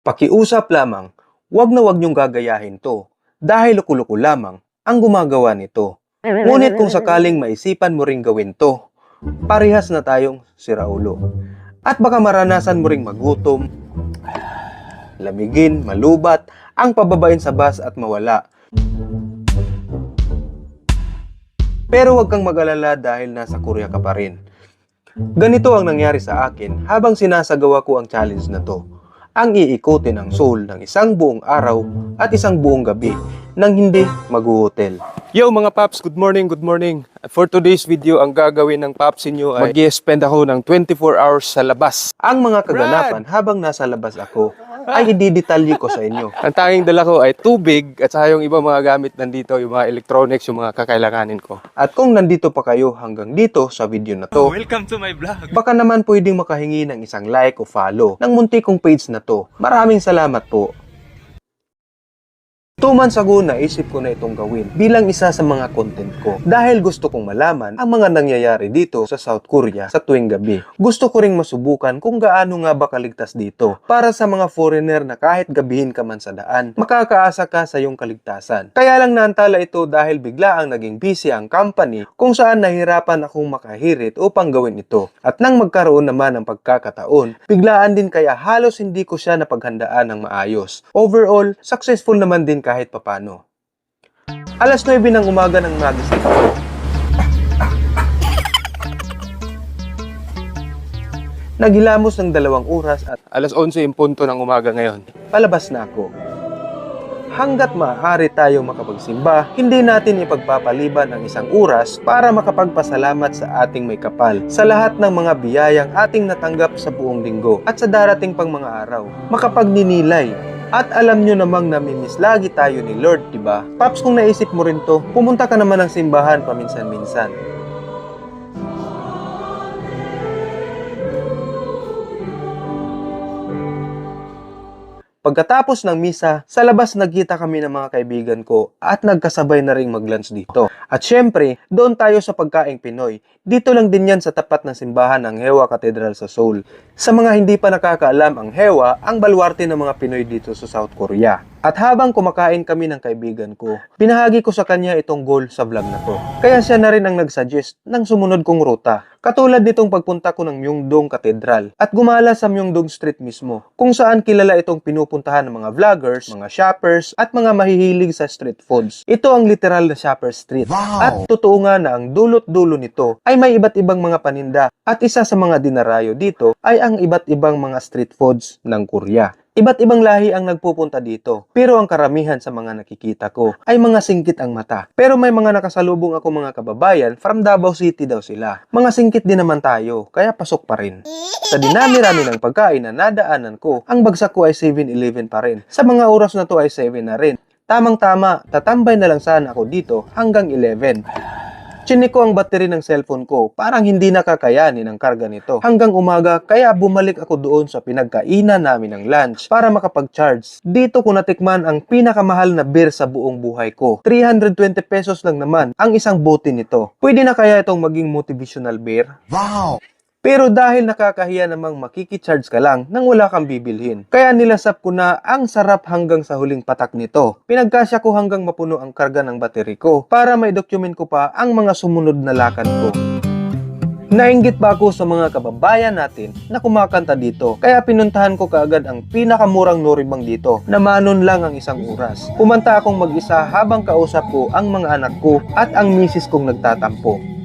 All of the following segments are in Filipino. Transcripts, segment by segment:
Pakiusap lamang, wag na wag niyong gagayahin to, dahil loko-loko lamang ang gumagawa nito. Ngunit kung sakaling maisipan mo ring gawin to, parehas na tayong siraulo. At baka maranasan mo ring magutom, lamigin, malubat, ang pababain sa bus at mawala. Pero wag kang mag-alala dahil nasa Korea ka pa rin. Ganito ang nangyari sa akin habang sinasagawa ko ang challenge na to. Ang iikutin ng Seoul ng isang buong araw at isang buong gabi nang hindi mag-hotel. Yo mga Paps, good morning, good morning. For today's video, ang gagawin ng Paps inyo ay mag-spend ako ng 24 hours sa labas. Ang mga kaganapan habang nasa labas ako ay ididetalye ko sa inyo. Ang tanging dala ko ay tubig at saka yung ibang mga gamit nandito, yung mga electronics, yung mga kakailanganin ko. At kung nandito pa kayo hanggang dito sa video na to, Welcome to my vlog. baka naman pwedeng makahingi ng isang like o follow ng munti kong page na to. Maraming salamat po. 2 months ago, naisip ko na itong gawin bilang isa sa mga content ko dahil gusto kong malaman ang mga nangyayari dito sa South Korea sa tuwing gabi. Gusto ko ring masubukan kung gaano nga ba kaligtas dito para sa mga foreigner na kahit gabihin ka man sa daan, makakaasa ka sa iyong kaligtasan. Kaya lang naantala ito dahil bigla ang naging busy ang company kung saan nahirapan akong makahirit upang gawin ito. At nang magkaroon naman ng pagkakataon, biglaan din kaya halos hindi ko siya napaghandaan ng maayos. Overall, successful naman din kahit papano. Alas 9 ng umaga ng magising ako. Naghilamos ng 2 oras at alas 11 yung punto ng umaga ngayon. Palabas na ako. Hanggat maaari tayong makapagsimba, hindi natin ipagpapaliban ang 1 oras para makapagpasalamat sa ating may kapal sa lahat ng mga biyayang ating natanggap sa buong linggo at sa darating pang mga araw. Makapagninilay. At alam nyo namang namimiss lagi tayo ni Lord, diba? Paps, kung naisip mo rin to, pumunta ka naman ng simbahan paminsan-minsan. Pagkatapos ng misa, sa labas nagkita kami ng mga kaibigan ko at nagkasabay na ring mag-lunch dito. At syempre, doon tayo sa pagkaing Pinoy. Dito lang din yan sa tapat ng simbahan ng Hewa Cathedral sa Seoul. Sa mga hindi pa nakakaalam, ang Hewa ang baluarte ng mga Pinoy dito sa South Korea. At habang kumakain kami ng kaibigan ko, binahagi ko sa kanya itong goal sa vlog na to. Kaya siya na rin ang nagsuggest ng sumunod kong ruta. Katulad nitong pagpunta ko ng Myeongdong Cathedral at gumala sa Myeongdong Street mismo, kung saan kilala itong pinupuntahan ng mga vloggers, mga shoppers, at mga mahihilig sa street foods. Ito ang literal na shopper street. Wow! At totoo nga na ang dulot-dulo nito ay may iba't ibang mga paninda at isa sa mga dinarayo dito ay ang iba't ibang mga street foods ng Korea. Iba't ibang lahi ang nagpupunta dito, pero ang karamihan sa mga nakikita ko ay mga singkit ang mata. Pero may mga nakasalubong ako mga kababayan, from Davao City daw sila. Mga singkit din naman tayo, kaya pasok pa rin. Sa dinami-rami ng pagkain na nadaanan ko, ang bagsak ko ay 7-Eleven pa rin. Sa mga oras na to ay 7 na rin. Tamang-tama, tatambay na lang sana ako dito hanggang 11. Chinik ko ang battery ng cellphone ko, parang hindi nakakayanin ang karga nito. Hanggang umaga, kaya bumalik ako doon sa pinagkainan namin ng lunch para makapag-charge. Dito ko natikman ang pinakamahal na beer sa buong buhay ko. 320 pesos lang naman ang isang bote nito. Pwede na kaya itong maging motivational beer? Wow! Pero dahil nakakahiya namang makikicharge ka lang nang wala kang bibilhin. Kaya nilasap ko na ang sarap hanggang sa huling patak nito. Pinagkasya ko hanggang mapuno ang karga ng battery ko para may document ko pa ang mga sumunod na lakad ko. Nainggit pa ako sa mga kababayan natin na kumakanta dito. Kaya pinuntahan ko kaagad ang pinakamurang noribang dito na manon lang ang 1 oras. Kumanta akong mag-isa habang kausap ko ang mga anak ko at ang misis kong nagtatampo.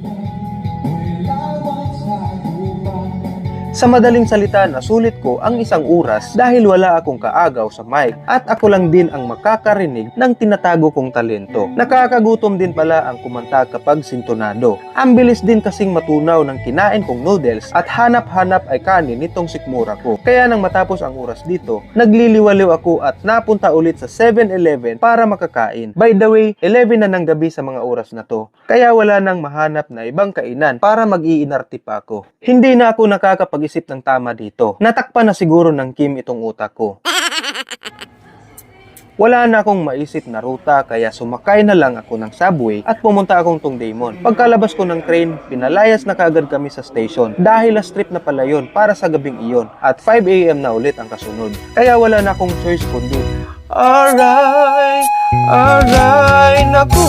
Sa madaling salita, nasulit ko ang 1 oras dahil wala akong kaagaw sa mic at ako lang din ang makakarinig ng tinatago kong talento. Nakakagutom din pala ang kumanta kapag sintonado. Ang bilis din kasing matunaw ng kinain kong noodles at hanap-hanap ay kanin nitong sikmura ko. Kaya nang matapos ang oras dito, nagliliwaliw ako at napunta ulit sa 7-Eleven para makakain. By the way, 11 na ng gabi sa mga oras na to. Kaya wala nang mahanap na ibang kainan para mag-iinarte pa ako. Hindi na ako nakakapag-isip ng tama dito. Natakpan na siguro ng Kim itong utak ko. Wala na akong maisip na ruta kaya sumakay na lang ako ng subway at pumunta akong Tongdaemon. Pagkalabas ko ng train, pinalayas na kaagad kami sa station dahil last trip na pala yun para sa gabing iyon at 5 AM na ulit ang kasunod. Kaya wala na akong choice kundi aray, aray naku.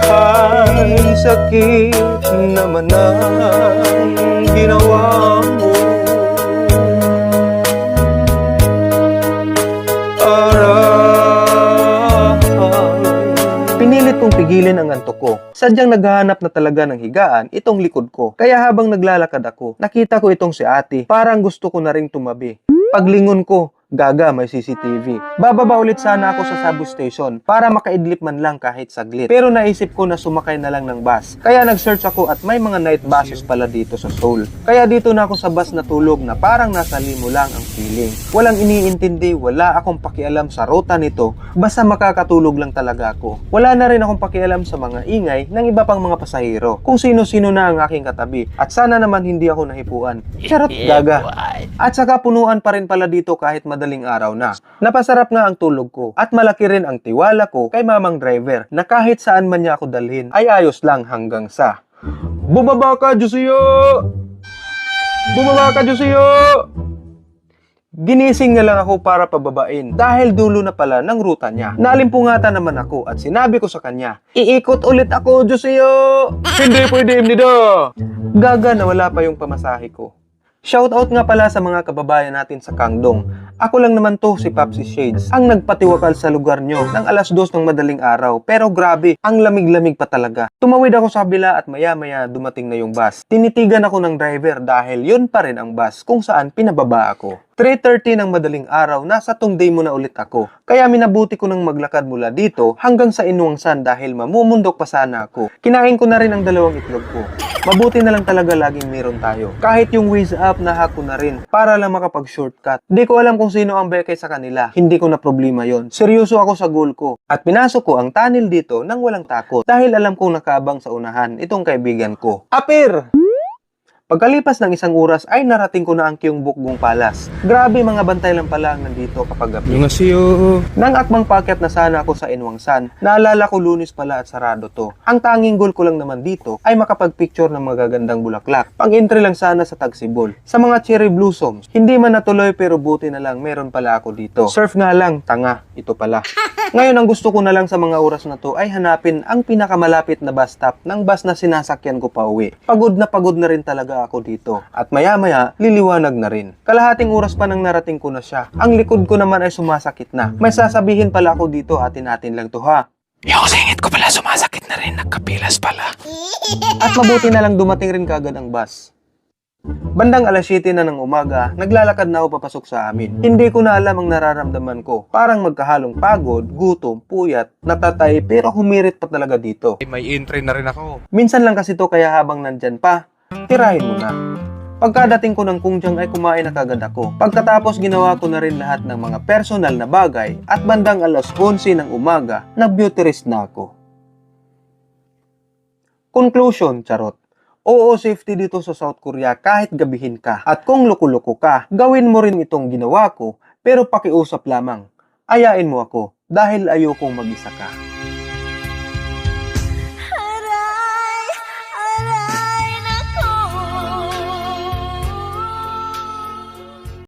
Ay sakit naman ang ginawa mo. Pinilit kong pigilin ang antok ko. Sadyang naghahanap na talaga ng higaan itong likod ko. Kaya habang naglalakad ako, nakita ko itong si ate. Parang gusto ko na ring tumabi. Paglingon ko, gaga may CCTV. Bababa ulit sana ako sa subway station para makaidlip man lang kahit saglit. Pero naisip ko na sumakay na lang ng bus. Kaya nag-search ako at may mga night buses pala dito sa Seoul. Kaya dito na ako sa bus natulog na parang nasa limo lang ang feeling. Walang iniintindi, wala akong pakialam sa ruta nito. Basta makakatulog lang talaga ako. Wala na rin akong pakialam sa mga ingay ng iba pang mga pasahero. Kung sino-sino na ang aking katabi. At sana naman hindi ako nahipuan. Charot, gaga. At saka punuan pa rin pala dito kahit madaling araw na. Napasarap nga ang tulog ko at malaki rin ang tiwala ko kay mamang driver na kahit saan man niya ako dalhin ay ayos lang hanggang sa bumaba ka, Josiyo! Bumaba ka, Josiyo! Ginising na lang ako para pababain dahil dulo na pala ng ruta niya. Nalimpungatan naman ako at sinabi ko sa kanya, iikot ulit ako, Josiyo! Hindi pwede, Imnida! Gaga na wala pa yung pamasahe ko. Shoutout nga pala sa mga kababayan natin sa Kangdong. Ako lang naman to, si Papsi Shades, ang nagpatiwakal sa lugar nyo ng alas 2 ng madaling araw. Pero grabe, ang lamig-lamig pa talaga. Tumawid ako sa kabila at maya-maya dumating na yung bus. Tinitigan ako ng driver dahil yun pa rin ang bus kung saan pinababa ako. 3:30 ng madaling araw, nasa Tongdaemon na ulit ako. Kaya minabuti ko nang maglakad mula dito hanggang sa Inwangsan dahil mamumundok pa sana ako. Kinain ko na rin ang dalawang itlog ko. Mabuti na lang talaga laging meron tayo. Kahit yung Waze app nahack ko na rin para lang makapag-shortcut. Di ko alam kung sino ang beke sa kanila. Hindi ko na problema yon. Seryoso ako sa goal ko. At pinasok ko ang tunnel dito nang walang takot. Dahil alam kong nakaabang sa unahan itong kaibigan ko. Apir! Pagkalipas ng 1 oras ay narating ko na ang Gyeongbokgung Palace. Grabe, mga bantay lang pala ang nandito kapag gabi. Nang akmang paakyat na sana ako sa Inwangsan, naalala ko Lunes pala at sarado to. Ang tanging goal ko lang naman dito ay makapag-picture ng magagandang bulaklak. Pang-entry lang sana sa Tagsibol. Sa mga cherry blossoms, hindi man natuloy pero buti na lang meron pala ako dito. Surf nga lang, tanga, ito pala. Ngayon ang gusto ko na lang sa mga oras na to ay hanapin ang pinakamalapit na bus stop ng bus na sinasakyan ko pa uwi. Pagod na rin talaga ako dito. At maya-maya, liliwanag na rin. Kalahating oras pa nang narating ko na siya. Ang likod ko naman ay sumasakit na. May sasabihin pala ako dito, atin-atin lang to ha. Yung singit ko pala sumasakit na rin, nagkapilas pala. At mabuti na lang dumating rin kagad ang bus. Bandang alas 7 na ng umaga, naglalakad na ako papasok sa amin. Hindi ko na alam ang nararamdaman ko. Parang magkahalong pagod, gutom, puyat, natatay, pero humirit pa talaga dito. May entry na rin ako. Minsan lang kasi to kaya habang nandyan pa, tirahin mo na. Pagkadating ko ng Kungjang ay kumain na kagad ako. Pagkatapos ginawa ko na rin lahat ng mga personal na bagay at bandang alas 11 ng umaga, nag-beauty rest na ako. Conclusion, charot. Oo, safety dito sa South Korea kahit gabihin ka. At kung loko-loko ka, gawin mo rin itong ginawa ko pero pakiusap lamang. Ayain mo ako dahil ayokong mag-isa ka.